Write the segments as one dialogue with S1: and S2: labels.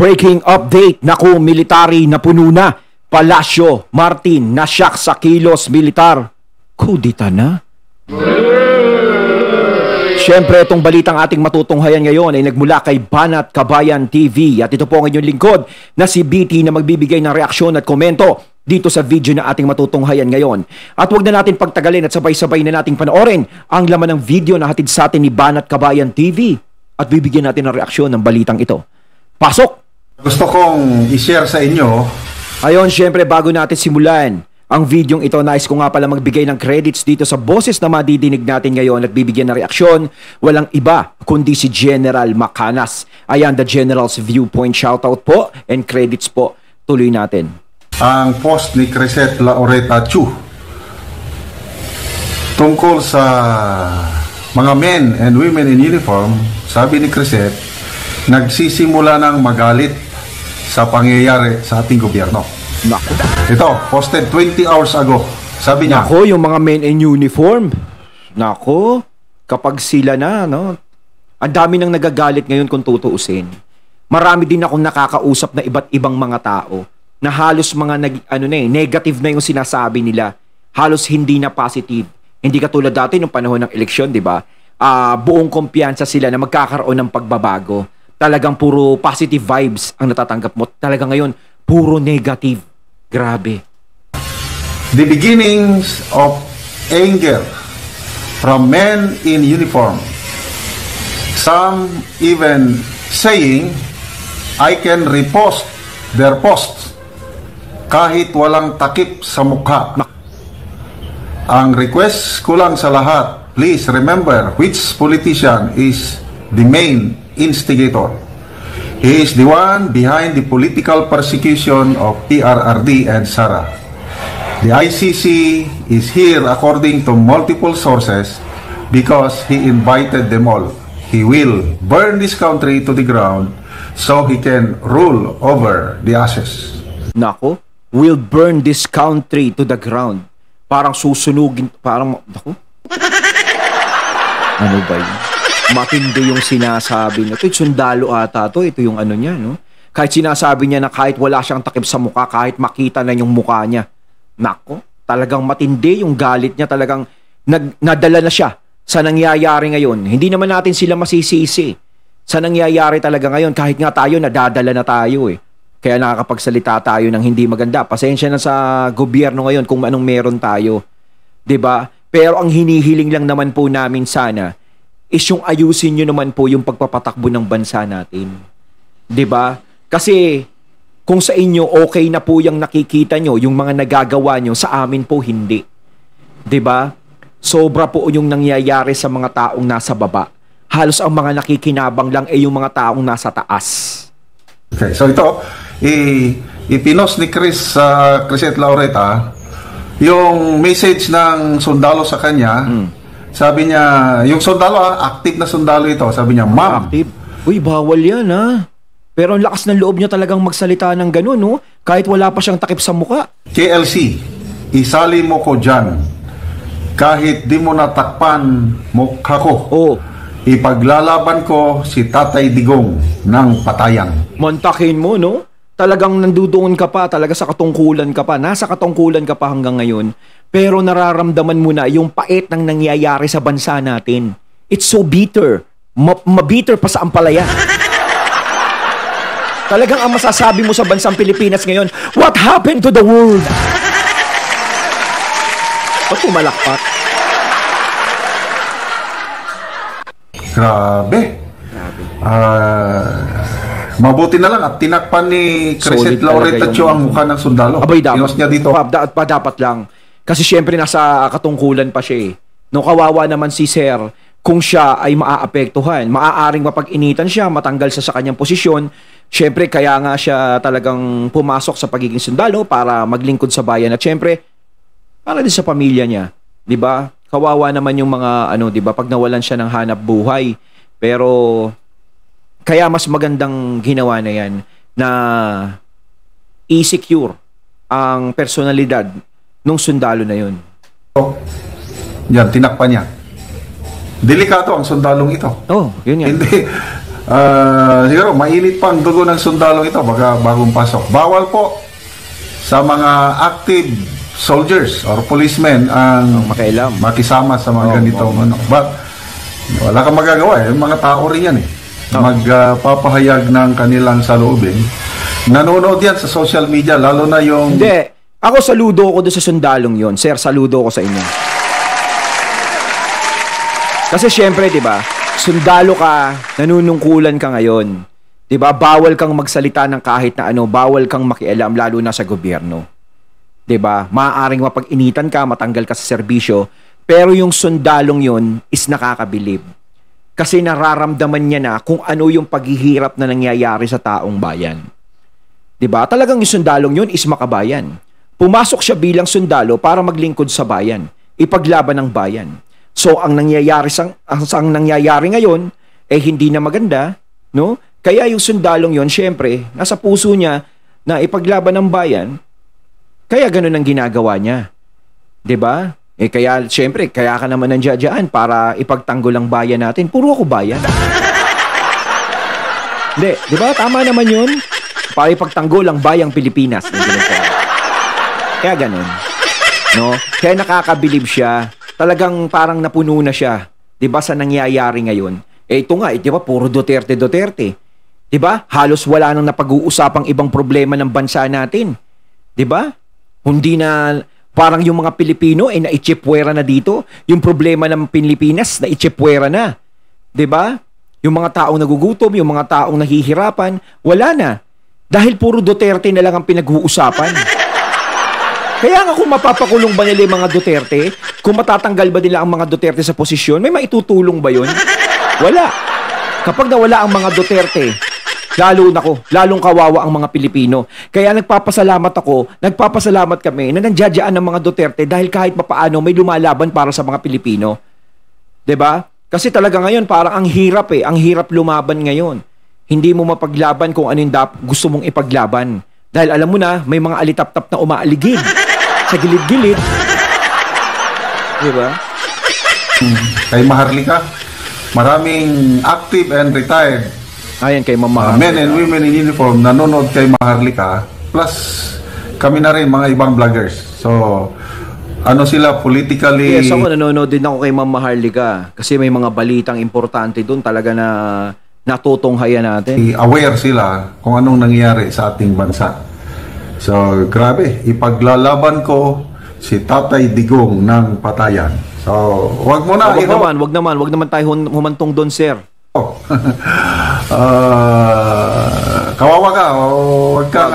S1: Breaking update. Naku, military na puno na. Palacio, Martin, nasyak sa kilos militar. Kudita na. Siyempre, itong balitang ating matutunghayan ngayon ay nagmula kay Banat Kabayan TV. At ito po ang inyong lingkod na si BT na magbibigay ng reaksyon at komento dito sa video na ating matutunghayan ngayon. At huwag na natin pagtagalin at sabay-sabay na nating panoorin ang laman ng video na hatid sa atin ni Banat Kabayan TV. At bibigyan natin ng reaksyon ng balitang ito. Pasok!
S2: Gusto kong i-share sa inyo.
S1: Ayon, syempre bago natin simulan ang videong ito, nais ko nga pala magbigay ng credits dito sa boses na madidinig natin ngayon at bibigyan ng reaksyon. Walang iba kundi si General Macanas. Ayan, the General's Viewpoint. Shoutout po and credits po. Tuloy natin.
S2: Ang post ni Crisette Laureta Chu tungkol sa mga men and women in uniform. Sabi ni Crisette, nagsisimula ng magalit sa pangyayari sa ating gobyerno.
S1: Nako.
S2: Ito, posted 20 hours ago. Sabi niya,
S1: nako, yung mga men in uniform. Nako, kapag sila na, no? Ang dami nang nagagalit ngayon kung tutuusin. Marami din akong nakakausap na iba't ibang mga tao na halos mga negative na yung sinasabi nila. Halos hindi na positive. Hindi katulad dati nung panahon ng eleksyon, di ba? Buong kumpiyansa sila na magkakaroon ng pagbabago. Talagang puro positive vibes ang natatanggap mo. Talaga ngayon, puro negative. Grabe.
S2: the beginnings of anger from men in uniform. Some even saying, I can repost their posts kahit walang takip sa mukha. Ang request ko lang sa lahat, please remember which politician is the main instigator. He is the one behind the political persecution of PRRD and Sara. The ICC is here according to multiple sources because he invited them all. He will burn this country to the ground so he can rule over the ashes.
S1: Nako, will burn this country to the ground. Parang susunugin, parang, nako. Ano ba yun? Matindi yung sinasabi niya. Ito, sundalo ata to. Ito yung ano niya, no? Kahit sinasabi niya na kahit wala siyang takip sa mukha, kahit makita na yung mukha niya. Nako, talagang matindi yung galit niya. Talagang nadala na siya sa nangyayari ngayon. Hindi naman natin sila masisisi sa nangyayari talaga ngayon. Kahit nga tayo, nadadala na tayo eh. Kaya nakakapagsalita tayo ng hindi maganda. Pasensya na sa gobyerno ngayon kung anong meron tayo. 'Di ba? Pero ang hinihiling lang naman po namin sana is yung ayusin nyo naman po yung pagpapatakbo ng bansa natin. 'Di ba? Kasi kung sa inyo okay na po yung nakikita nyo, yung mga nagagawa nyo, sa amin po hindi. 'Di ba? Sobra po yung nangyayari sa mga taong nasa baba. Halos ang mga nakikinabang lang ay yung mga taong nasa taas.
S2: Okay, so ito, ipinos ni Crisette Laureta yung message ng sundalo sa kanya. Sabi niya, yung sundalo, active na sundalo ito, sabi niya, ma'am.
S1: Active? Uy, bawal yan ha. Pero ang lakas ng loob niya talagang magsalita ng ganun, no? Kahit wala pa siyang takip sa muka.
S2: KLC, isali mo ko dyan. Kahit di mo natakpan mukha ko.
S1: Oh.
S2: Ipaglalaban ko si Tatay Digong ng patayang.
S1: Mantakin mo, no? Talagang nandudoon ka pa, talaga sa katungkulan ka pa. Nasa katungkulan ka pa hanggang ngayon. Pero nararamdaman mo na yung pait ng nangyayari sa bansa natin. It's so bitter. Mabitter pa sa ampalaya. Talagang ang masasabi mo sa bansang Pilipinas ngayon, what happened to the world? Ba't pumalakpak?
S2: Grabe. Mabuti na lang at tinakpan ni Crisette Laureta Chu ang mukha ng sundalo.
S1: Abay, dapat
S2: niya dito.
S1: Dapat lang. Kasi syempre nasa katungkulan pa siya eh. No, kawawa naman si Sir kung siya ay maaapektuhan. Maaaring mapag-initan siya, matanggal siya sa kanyang posisyon. Syempre kaya nga siya talagang pumasok sa pagiging sundalo para maglingkod sa bayan. At syempre, para din sa pamilya niya. 'Di ba? Kawawa naman yung mga 'di ba, pag nawalan siya ng hanap buhay. Pero kaya mas magandang ginawa na 'yan na i-secure ang personalidad nung sundalo na 'yon.
S2: Yan, tinakpan niya. Delikado ang sundalong ito.
S1: Oh, yun yan.
S2: Hindi Siguro, mainit pa ang dugo ng sundalong ito bagong pasok. Bawal po sa mga active soldiers or policemen ang
S1: makialam,
S2: makisama sa mga ganitong ano. But, wala kang magagawa eh. Mga tao rin yan eh. Magpapahayag ng kanilang saloobin. Nanonood yan sa social media, lalo na yung...
S1: Hindi. Ako saludo ko doon sa sundalong yon. Sir, saludo ko sa inyo. Kasi syempre, di ba, sundalo ka, nanunungkulan ka ngayon. Di ba, bawal kang magsalita ng kahit na ano, bawal kang makialam, lalo na sa gobyerno. Di ba, maaaring mapag-initan ka, matanggal ka sa serbisyo, pero yung sundalong yon is nakakabilib. Kasi nararamdaman niya na kung ano yung paghihirap na nangyayari sa taong bayan. Di ba, talagang yung sundalong yon is makabayan. Pumasok siya bilang sundalo para maglingkod sa bayan, ipaglaban ng bayan. So, ang nangyayari ngayon, hindi na maganda, no? Kaya yung sundalong yon, syempre, nasa puso niya na ipaglaban ng bayan, kaya ganun ang ginagawa niya. 'Di ba? Kaya, syempre, kaya ka naman nandiyan para ipagtanggol ang bayan natin. Puro ako bayan. Hindi, 'di ba? Tama naman yun. Para ipagtanggol ang bayang Pilipinas. Kaya ganun. No? Kaya nakakabilib siya. Talagang parang napuno na siya, 'di ba, sa nangyayari ngayon. Ito nga, 'di ba, puro Duterte. 'Di ba? Halos wala nang napag-uusapang ibang problema ng bansa natin. 'Di ba? Hindi na parang yung mga Pilipino naichipwera na dito. Yung problema ng Pilipinas naichipwera na. 'Di ba? Yung mga taong nagugutom, yung mga taong nahihirapan, wala na. Dahil puro Duterte na lang ang pinag-uusapan. Kaya nga kung mapapakulong ba nila yung mga Duterte, kung matatanggal ba nila ang mga Duterte sa posisyon, may maitutulong ba yun? Wala. Kapag nawala ang mga Duterte, lalong kawawa ang mga Pilipino. Kaya nagpapasalamat kami na nandiyadyaan ng mga Duterte dahil kahit papaano may lumalaban para sa mga Pilipino. 'Di ba? Kasi talaga ngayon parang ang hirap lumaban ngayon. Hindi mo mapaglaban kung ano yung gusto mong ipaglaban. Dahil alam mo na, may mga alitap-tap na umaaligid sa gilid-gilid. Diba?
S2: Kay Maharlika, maraming active and retired
S1: ayan kay Mama
S2: men and women in uniform nanonood kay Maharlika. Plus, kami na rin mga ibang vloggers. So, ano sila politically...
S1: Yes, ako nanonood din ako kay Mama Maharlika. Kasi may mga balitang importante doon talaga na natutunghayan natin.
S2: Aware sila kung anong nangyayari sa ating bansa. So, grabe. Ipaglalaban ko si Tatay Digong ng patayan. So, wag mo na.
S1: Wag naman tayo humantong doon, sir.
S2: Kawawa ka. Wag kang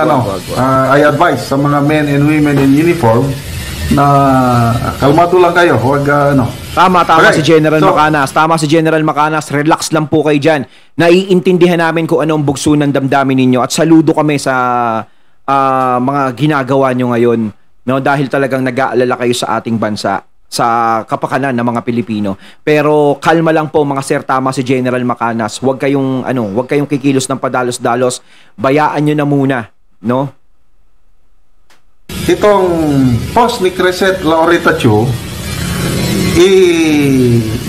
S2: I advise sa mga men and women in uniform na kalmado lang kayo. Wag
S1: Tama okay. Si General Macanas. Relax lang po kayo dyan. Naiintindihan namin kung ano ang bugso ng damdamin ninyo at saludo kami sa mga ginagawa nyo ngayon, no? Dahil talagang nag-aalala kayo sa ating bansa, sa kapakanan ng mga Pilipino. Pero kalma lang po mga sir, tama si General Macanas. Huwag kayong kikilos ng padalos-dalos. Bayaan nyo na muna, no?
S2: Itong post ni Crescent Laurita Chu,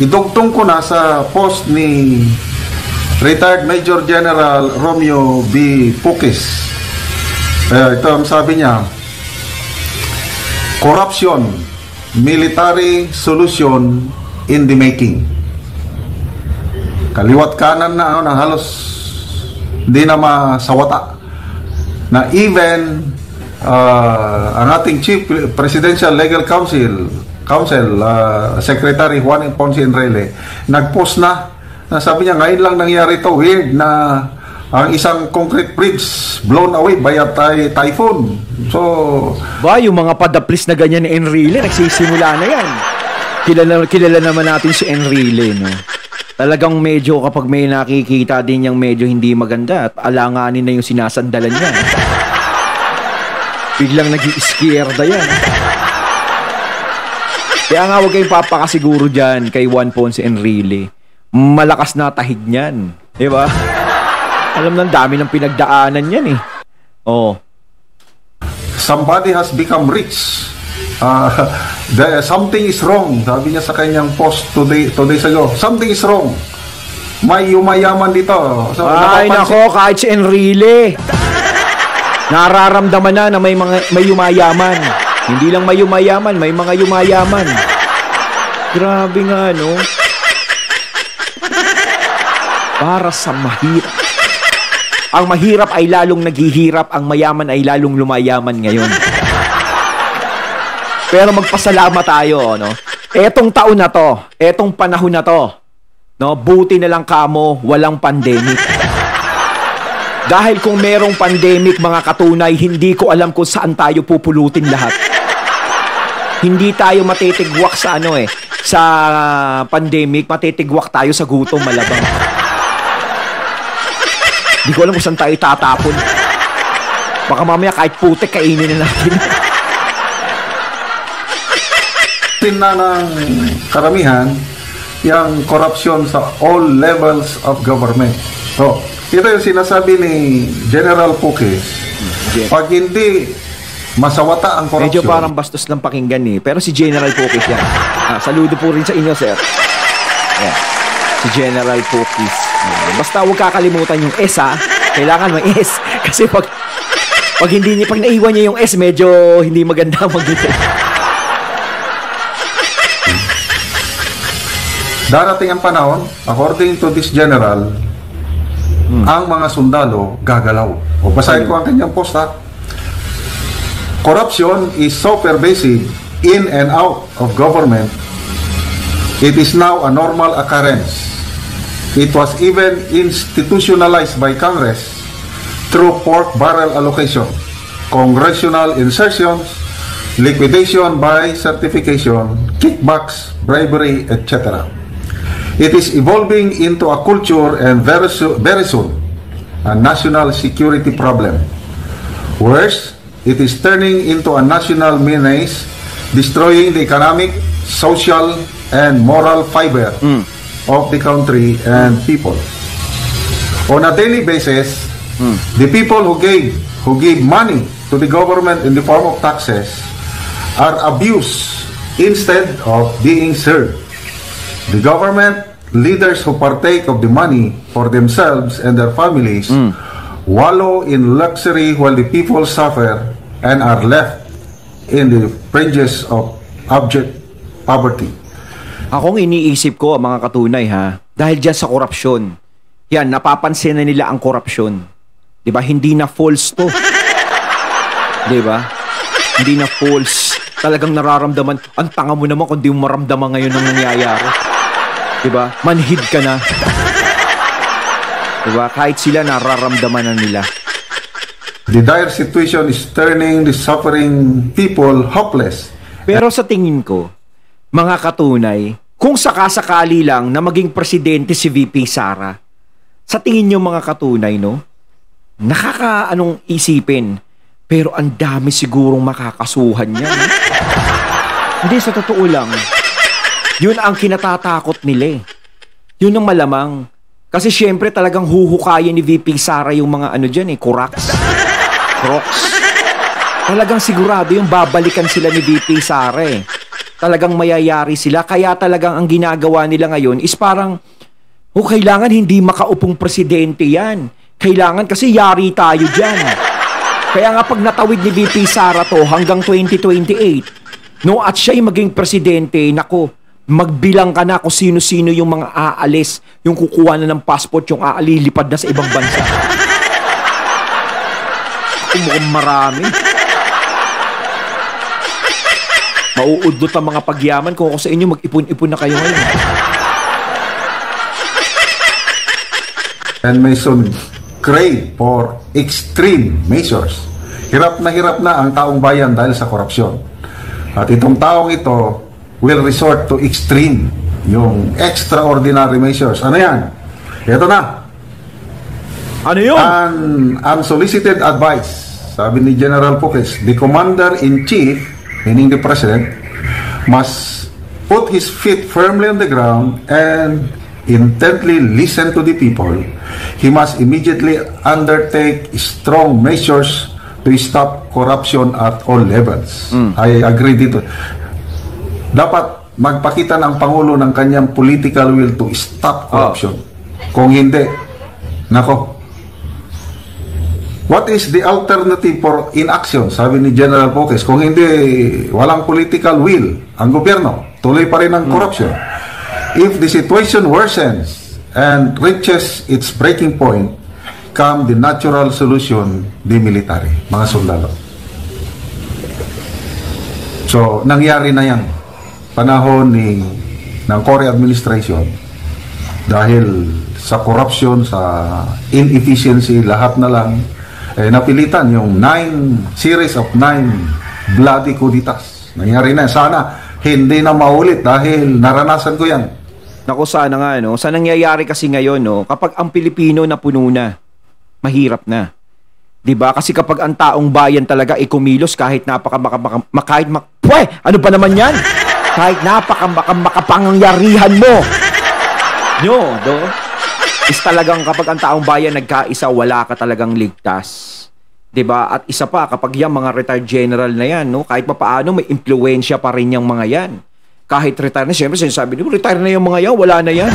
S2: idugtong ko na sa post ni retired Major General Romeo B. Pukis. Ito ang sabi niya, corruption, military solution in the making. Kaliwat kanan na halos hindi na masawata na even ang ating Chief Presidential Legal Counsel Secretary Juan Ponce Enrile nag-post na sabi niya ngayon lang nangyari ito, weird na ang isang concrete bridge blown away by a typhoon. So
S1: yung mga padaplis na ganyan ni Enrile nagsisimula na yan. Kilala naman natin si Enrile, no? Talagang medyo kapag may nakikita din yung medyo hindi maganda at alanganin na yung sinasandalan niya. Biglang nag-i-scared yan. Kaya nga huwag kayong papakasiguro dyan kay Juan Ponce Enrile. Malakas na tahid niyan. Diba? Alam ng dami ng pinagdaanan yan eh. Oh.
S2: Somebody has become rich. Something is wrong. Sabi niya sa kanyang post 2 days ago. Something is wrong. may yumayaman dito. So,
S1: Ay, nako, kahit si Enrile. Nararamdaman na may yumayaman. Hindi lang may yumayaman, may mga yumayaman. Grabe nga, no? Para sa mahirap. Ang mahirap ay lalong naghihirap, ang mayaman ay lalong lumayaman ngayon. Pero magpasalamat tayo, no? Etong taon na to, etong panahon na to, no? Buti na lang kamo, walang pandemic. Dahil kung merong pandemic, mga katunay, hindi ko alam kung saan tayo pupulutin lahat. Hindi tayo matitigwak sa sa pandemic, matitigwak tayo sa gutom, malabang. Hindi ko alam kung saan tayo tatapon. Baka mamaya kahit putik, kainin na natin.
S2: Na ng karamihan, yung korupsyon sa all levels of government. So, ito yung sinasabi ni General Pukis. Pag hindi masawata ang korupsyon.
S1: Medyo parang bastos lang pakinggan pero si General Pukis yan. Saludo po rin sa inyo, sir. Yeah. Si General Pukis. Basta huwag kakalimutan yung S, Kailangan may S. Kasi pag naiwan niya yung S, medyo hindi maganda mag-ito.
S2: Darating ang panahon, according to this general, ang mga sundalo gagalaw. O basahin ko ang kanyang post, Corruption is so pervasive in and out of government, it is now a normal occurrence. It was even institutionalized by Congress through pork barrel allocation, congressional insertions, liquidation by certification, kickbacks, bribery, etc. It is evolving into a culture and very soon a national security problem. Worse, it is turning into a national menace, destroying the economic, social, and moral fiber of the country and people. On a daily basis, the people who give money to the government in the form of taxes are abused instead of being served. The government leaders who partake of the money for themselves and their families wallow in luxury while the people suffer and are left in the fringes of abject poverty.
S1: Akong iniisip ko, mga katunay, dahil dyan sa korupsyon. Yan, napapansin na nila ang korupsyon. Diba? Hindi na false to. Diba? Hindi na false. Talagang nararamdaman. Ang tanga mo naman kung di mo maramdaman ngayon ang nangyayari. Diba? Manhid ka na. Diba? Kahit sila nararamdaman na nila.
S2: The dire situation is turning the suffering people hopeless.
S1: Pero sa tingin ko, mga katunay, kung sakasakali lang na maging presidente si VP Sara, sa tingin nyo mga katunay, no? Nakakaanong isipin, pero ang dami sigurong makakasuhan niya. No? Hindi, sa totoo lang, yun ang kinatatakot nila. Yun ang malamang. Kasi syempre talagang huhukayin ni VP Sara yung mga dyan kuraks. Crocs. Talagang sigurado yung babalikan sila ni VP Sara Talagang mayayari sila. Kaya talagang ang ginagawa nila ngayon is parang, kailangan hindi makaupong presidente yan. Kailangan kasi yari tayo dyan. Kaya nga pag natawid ni VP Sara to hanggang 2028, no, at siya'y maging presidente, nako, magbilang ka na kung sino-sino yung mga aalis, yung kukuha na ng passport, yung aalilipad na sa ibang bansa. Mukhang marami. Mauudlot ang mga pagyaman. Kung ako sa inyo, mag-ipon-ipon na kayo ngayon.
S2: And may soon crave for extreme measures. Hirap na ang taong bayan dahil sa korupsyon. At itong taong ito will resort to extreme, yung extraordinary measures. Ano yan? Ito na.
S1: Ano yun?
S2: An unsolicited advice. Sabi ni General Pukis, the commander-in-chief, meaning the president, must put his feet firmly on the ground and intently listen to the people. He must immediately undertake strong measures to stop corruption at all levels. I agree dito. Dapat magpakita ng Pangulo ng kanyang political will to stop corruption. Kung hindi, nako, what is the alternative for inaction? Sabi ni General Poques, kung hindi, walang political will ang gobyerno, tuloy pa rin ang corruption. If the situation worsens and reaches its breaking point, come the natural solution, the military, mga sundalo. So, nangyari na yan panahon ng Cory administration dahil sa corruption, sa inefficiency, lahat na lang napilitan yung series of 9 bloody kuditas. Nangyari na. Sana hindi na maulit dahil naranasan ko yan.
S1: Naku, sana nga, no? Sa nangyayari kasi ngayon, no? Kapag ang Pilipino na puno na, mahirap na. 'Di ba? Kasi kapag ang taong bayan talaga ay kumilos kahit ano pa naman 'yan? Kahit makapangyarihan mo. Is talagang kapag ang taong bayan nagkaisa, wala ka talagang ligtas. 'Di ba? At isa pa, kapag yung mga retired general na 'yan, no, kahit papaano may impluwensya pa rin yung mga 'yan. Kahit retire na, siyempre sinasabi niyo, retire na yung mga 'yan, wala na 'yan.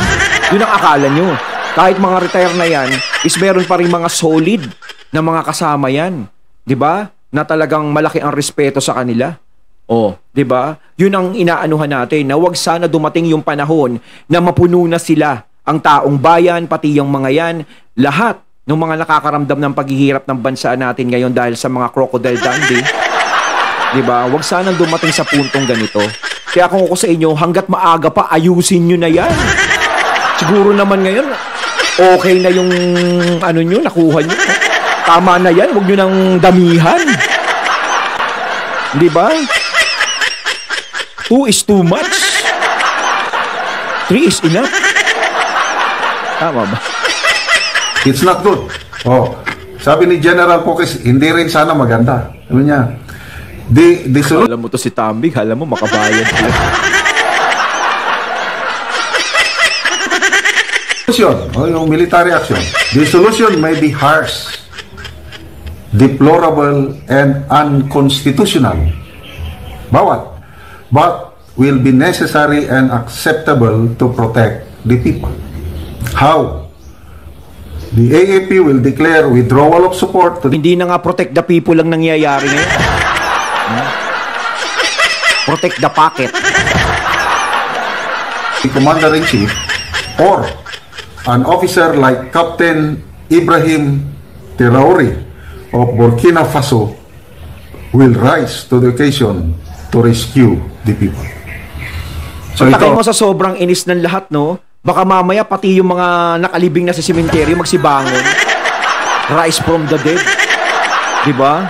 S1: 'Yun ang akala niyo. Kahit mga retire na 'yan, is meron pa rin mga solid na mga kasama 'yan. 'Di ba? Na talagang malaki ang respeto sa kanila. 'Di ba? 'Yun ang inaanuhan natin, na wag sana dumating yung panahon na mapuno na sila, ang taong bayan, pati yung mga 'yan, lahat ng mga nakakaramdam ng paghihirap ng bansa natin ngayon dahil sa mga crocodile Dundee. 'Di ba? Wag sana dumating sa puntong ganito. Kaya kung ako sa inyo, hangga't maaga pa, ayusin nyo na 'yan. Siguro naman ngayon, okay na yung nyo, nakuha nyo. Tama na yan, huwag nyo nang damihan. Di ba? 2 is too much. 3 is enough. Tama ba?
S2: It's not good. Sabi ni General Poques, hindi rin sana maganda. Sabi niya,
S1: alam mo to si Tambig, alam mo makabayad sila.
S2: Yung military action. The solution may be harsh, deplorable, and unconstitutional. Bawat. But will be necessary and acceptable to protect the people. How? The AAP will declare withdrawal of support to
S1: Hindi na nga protect the people lang nangyayari ngayon. Protect the pocket.
S2: the Commander-in-Chief or an officer like Captain Ibrahim Traoré of Burkina Faso will rise to the occasion to rescue the people.
S1: So takay mo sa sobrang inis ng lahat, no? Baka mamaya pati yung mga nakalibing na sa sementeryo magsibangon. Rise from the dead. Diba?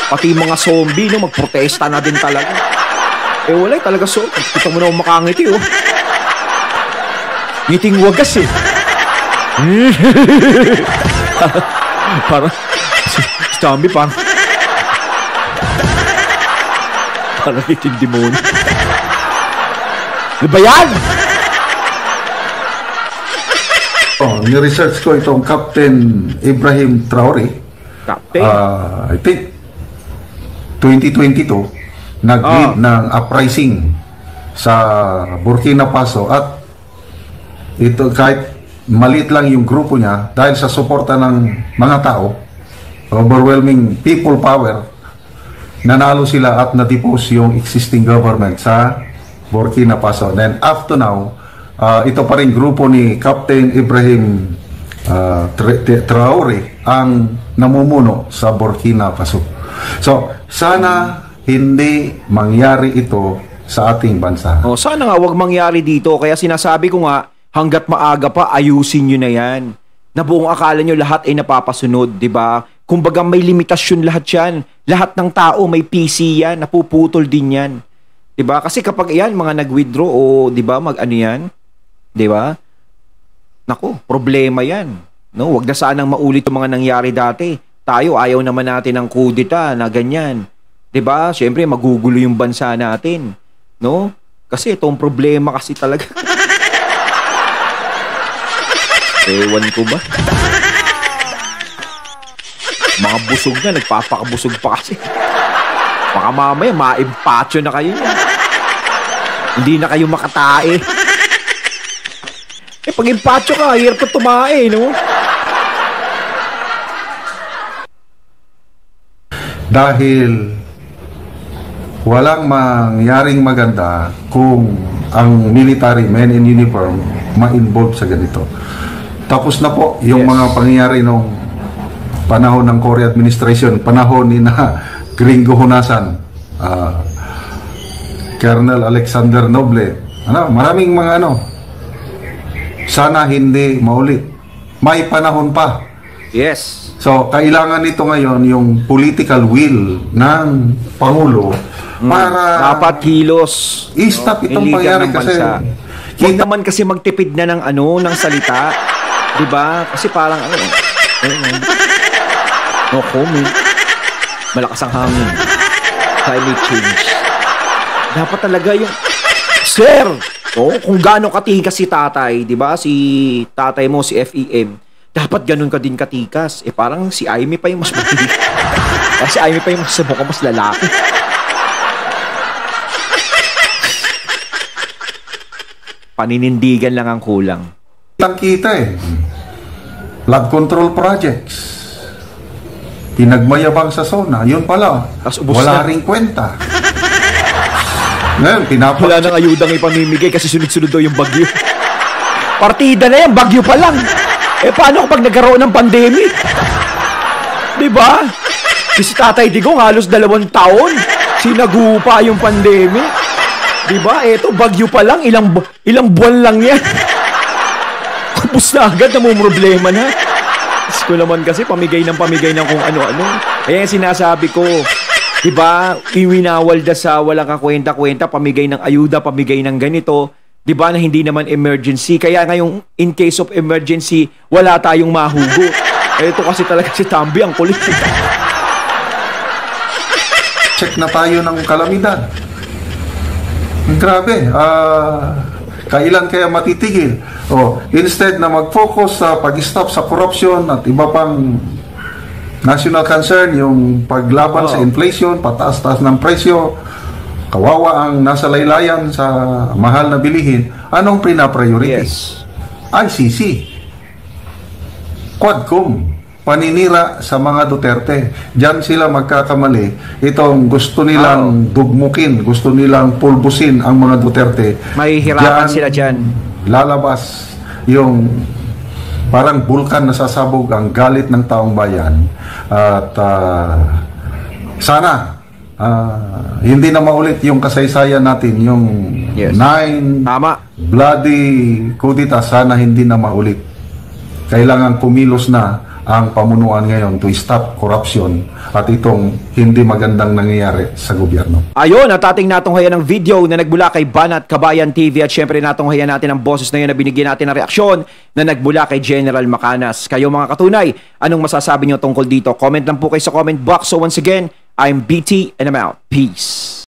S1: Pati yung mga zombie, no? Magprotesta na din talaga. Wala talaga kita mo na makangiti, oh. Ngiting wagas, eh. Parang zombie, parang ngiting demonyo. Ano ba yan?
S2: Ni-research ko itong Captain Ibrahim Traoré.
S1: Captain?
S2: I think 2022 nag-lead ng uprising sa Burkina Faso at ito kahit maliit lang yung grupo niya dahil sa suporta ng mga tao, overwhelming people power, nanalo sila at na-depose yung existing government sa Burkina Faso. Then up to now, ito pa rin grupo ni Captain Ibrahim Traoré ang namumuno sa Burkina Faso. So, sana hindi mangyari ito sa ating bansa.
S1: Sana nga wag mangyari dito. Kaya sinasabi ko nga, hanggat maaga pa, ayusin nyo na yan. Na buong akala nyo lahat ay napapasunod, di ba? Kumbaga may limitasyon lahat yan. Lahat ng tao may PC yan, napuputol din yan. Di ba? Kasi kapag yan, mga nag-withdraw o di ba, mag-ano yan, di ba? Naku, problema yan. No, wag na sanang maulit yung mga nangyari dati. Tayo, ayaw naman natin ng kudeta na ganyan. 'Di ba? Syempre magugulo yung bansa natin, no? Kasi itong problema kasi talaga. Ewan ko ba? Mga busog na, nagpapakabusog pa kasi. Baka mamaya, maimpatyo na kayo yan. Hindi na kayo makatae. Pag impacho ka, hirap ka tumae, no?
S2: Dahil walang mangyaring maganda kung ang military men in uniform ma-involve sa ganito. Tapos na po yung mga pangyayari nung panahon ng Cory administration, panahon ni na Gringo Hunasan, Colonel Alexander Noble. Maraming mga sana hindi maulit. May panahon pa.
S1: Yes.
S2: So, kailangan nito ngayon yung political will ng Pangulo para
S1: dapat kilos.
S2: I-stop itong
S1: iligan
S2: pangyari
S1: ng
S2: kasi
S1: huwag naman kasi magtipid na ng ng salita. 'Di ba? Kasi parang no comment. Malakas ang hangin. Climate change. Dapat talaga yung sir, kung gaano katikas si tatay, 'di ba? Si tatay mo si FEM. Dapat ganun ka din katikas. Parang si Aimee pa yung mas matigas. Si Aimee pa yung mas mukha mas lalaki. Paninindigan lang ang kulang.
S2: Kita flood control projects. Pinagmayabang sa SONA. Yun pala. Wala ring kwenta. Ngayon,
S1: wala nang ayudang ipamimigay kasi sunod-sunod daw yung bagyo. Partida na yan, bagyo pa lang. Paano kapag nagkaroon ng pandemic? Diba? Si Tatay Digong halos 2 taon. Sinagupa yung pandemic. Diba? Eto, bagyo pa lang. Ilang buwan lang yan. Kapos na agad, namumroblema na. Diyos ko naman kasi pamigay ng kung ano-ano. Kaya sinasabi ko, diba? Iwinawalda sa walang kakwenta-kwenta, pamigay ng ayuda, pamigay ng ganito. Diba na hindi naman emergency? Kaya ngayong in case of emergency, wala tayong mahugo. Ito kasi talaga si Tambi, ang kulit.
S2: Check na tayo ng kalamidad. Grabe. Kailan kaya matitigil? Instead na mag-focus sa pag-stop sa corruption at iba pang national concern, yung paglaban sa inflation, pataas-taas ng presyo, kawawa ang nasa laylayan sa mahal na bilihin. Anong pina-priority?
S1: Yes.
S2: ICC. Quadcom. Paninira sa mga Duterte. Diyan sila magkakamali. Itong gusto nilang dugmukin, gusto nilang pulbusin ang mga Duterte.
S1: Mahihirapan sila dyan.
S2: Lalabas yung parang bulkan na sasabog ang galit ng taong bayan. At sana hindi na maulit yung kasaysayan natin, yung 9 bloody kudita, sana hindi na maulit. Kailangan kumilos na ang pamunuan ngayon to stop corruption at itong hindi magandang nangyayari sa gobyerno.
S1: Ayun, at ating natunghayan ng video na nagbula kay Banat Kabayan TV at syempre natunghayan natin ang boses na yun na binigyan natin ng reaksyon na nagbula kay General Macanas. Kayo mga katunay, anong masasabi nyo tungkol dito? Comment lang po kayo sa comment box. So once again, I'm BT and I'm out. Peace.